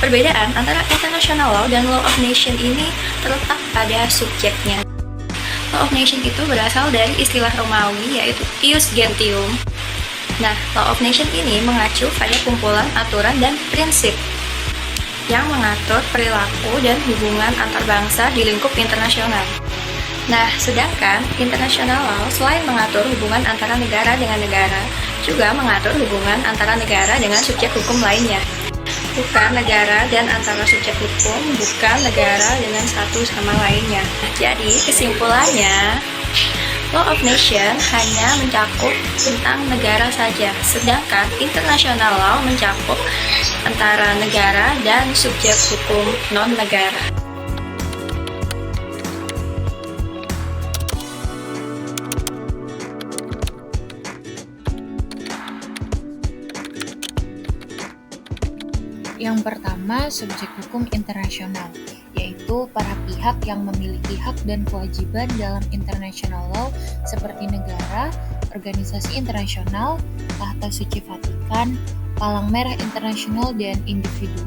Perbedaan antara international law dan law of nation ini terletak pada subjeknya. Law of nation itu berasal dari istilah Romawi yaitu ius gentium. Nah, law of nation ini mengacu pada kumpulan aturan dan prinsip yang mengatur perilaku dan hubungan antar bangsa di lingkup internasional. Nah, sedangkan international law selain mengatur hubungan antara negara dengan negara, juga mengatur hubungan antara negara dengan subjek hukum lainnya. Bukan negara dan antara subjek hukum, bukan negara dengan satu sama lainnya. Jadi, kesimpulannya, law of nation hanya mencakup tentang negara saja, sedangkan international law mencakup antara negara dan subjek hukum non-negara. Yang pertama, subjek hukum internasional, yaitu para pihak yang memiliki hak dan kewajiban dalam international law seperti negara, organisasi internasional, Tahta Suci Vatikan, Palang Merah Internasional, dan individu.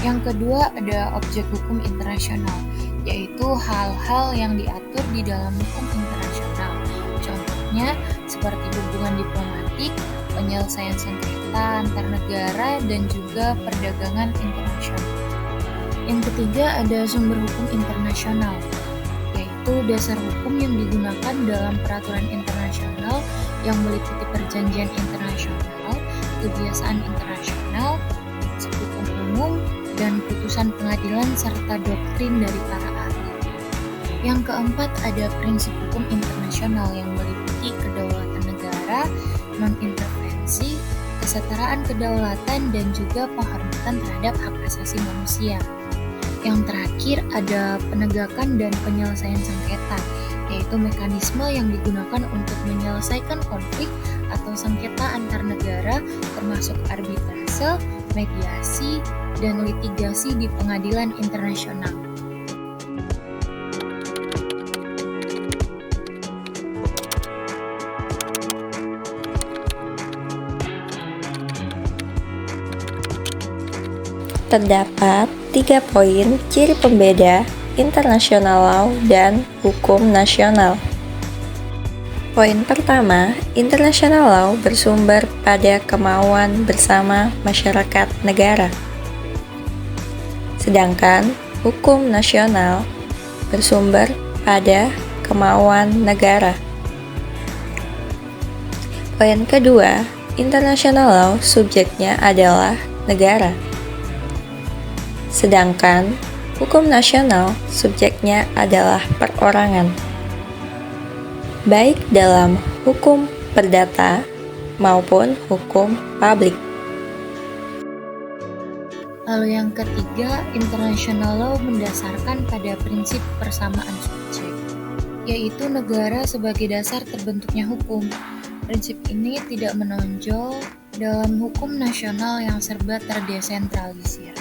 Yang kedua, ada objek hukum internasional, yaitu hal-hal yang diatur di dalam hukum internasional. Contohnya, seperti hubungan diplomatik, penyelesaian sengketa antar negara, dan juga perdagangan internasional. Yang ketiga ada sumber hukum internasional, yaitu dasar hukum yang digunakan dalam peraturan internasional yang meliputi perjanjian internasional, kebiasaan internasional, prinsip hukum umum, dan putusan pengadilan serta doktrin dari para ahli. Yang keempat ada prinsip hukum internasional yang meliputi kedaulatan negara, non-intervensi, kesetaraan kedaulatan, dan juga penghormatan terhadap hak asasi manusia. Yang terakhir ada penegakan dan penyelesaian sengketa, yaitu mekanisme yang digunakan untuk menyelesaikan konflik atau sengketa antar negara, termasuk arbitrase, mediasi, dan litigasi di pengadilan internasional. Terdapat 3 poin ciri pembeda international law dan hukum nasional. Poin pertama, international law bersumber pada kemauan bersama masyarakat negara. Sedangkan hukum nasional bersumber pada kemauan negara. Poin kedua, international law subjeknya adalah negara. Sedangkan hukum nasional subjeknya adalah perorangan, baik dalam hukum perdata maupun hukum publik. Lalu yang ketiga, international law mendasarkan pada prinsip persamaan subjek, yaitu negara sebagai dasar terbentuknya hukum. Prinsip ini tidak menonjol dalam hukum nasional yang serba terdesentralisir.